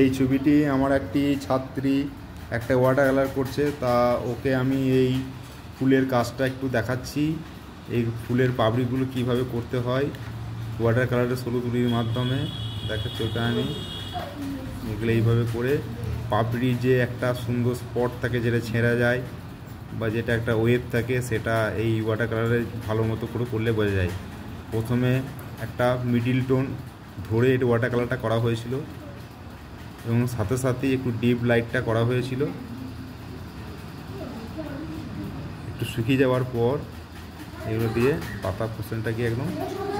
এই ছবিটি আমার একটি ছাত্রী একটা ওয়াটার কালার করছে, তা ওকে আমি এই ফুলের কাজটা একটু দেখাচ্ছি। এই ফুলের পাপড়িগুলো কিভাবে করতে হয় ওয়াটার কালারের ষোলো তুলির মাধ্যমে দেখাচ্ছি। ওটা আমি এগুলো এইভাবে করে পাপড়ি যে একটা সুন্দর স্পট থাকে যেটা ছেঁড়া যায় বা যেটা একটা ওয়েভ থাকে, সেটা এই ওয়াটার কালারে ভালো মতো করে করলে বোঝা যায়। প্রথমে একটা মিডিল টোন ধরে এটা ওয়াটার কালারটা করা হয়েছিল এবং সাথে সাথেই একটু ডিপ লাইটটা করা হয়েছিল। একটু শুকিয়ে যাওয়ার পর এগুলো দিয়ে পাতা পোর্শনটাকে একদম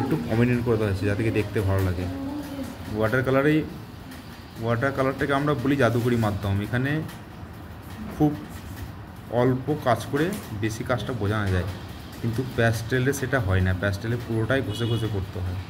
একটু কম্বিনেট করে দেওয়া হয়েছে যাতে দেখতে ভালো লাগে। ওয়াটার কালারটাকে আমরা বলি জাদুকরি মাধ্যম। এখানে খুব অল্প কাজ করে বেশি কাজটা বোঝানো যায়, কিন্তু প্যাস্টেলে সেটা হয় না। প্যাস্টেলে পুরোটাই ঘষে ঘষে করতে হয়।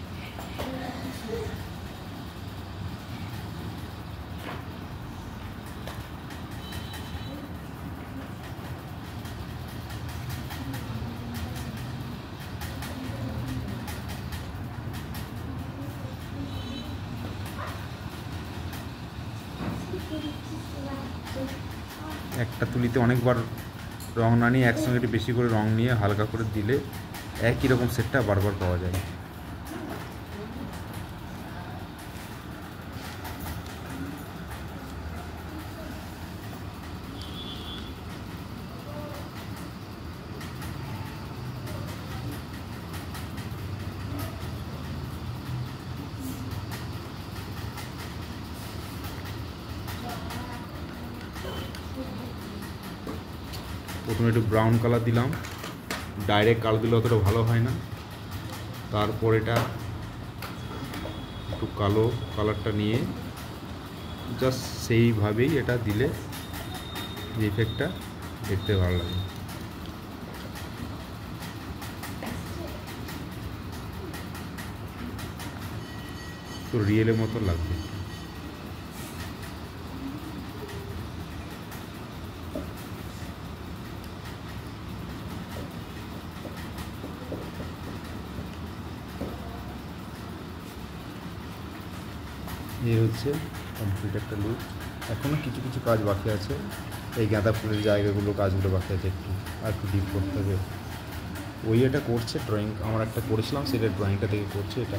একটা তুলিতে অনেকবার রং না নিয়ে একসঙ্গে একটু বেশি করে রং নিয়ে হালকা করে দিলে একই রকম সেটটা বারবার পাওয়া যায়। প্রথমে একটু ব্রাউন কালার দিলাম, ডাইরেক্ট কালার দিলে অতটা ভালো হয় না। তারপর এটা একটু কালো কালারটা নিয়ে জাস্ট সেইভাবেই এটা দিলে ইফেক্টটা দেখতে ভালো লাগে। তো রিয়েলের মতো লাগবে। এই হচ্ছে কমপ্লিট একটা লুক। এখনও কিছু কিছু কাজ বাকি আছে, এই গাঁদা ফুলের জায়গাগুলো কাজগুলো বাকি আছে, একটু ডিপ করতে হবে। ওই এটা করছে ড্রয়িং, আমার একটা করেছিলাম সেটা ড্রয়িংটা থেকে করছে এটা।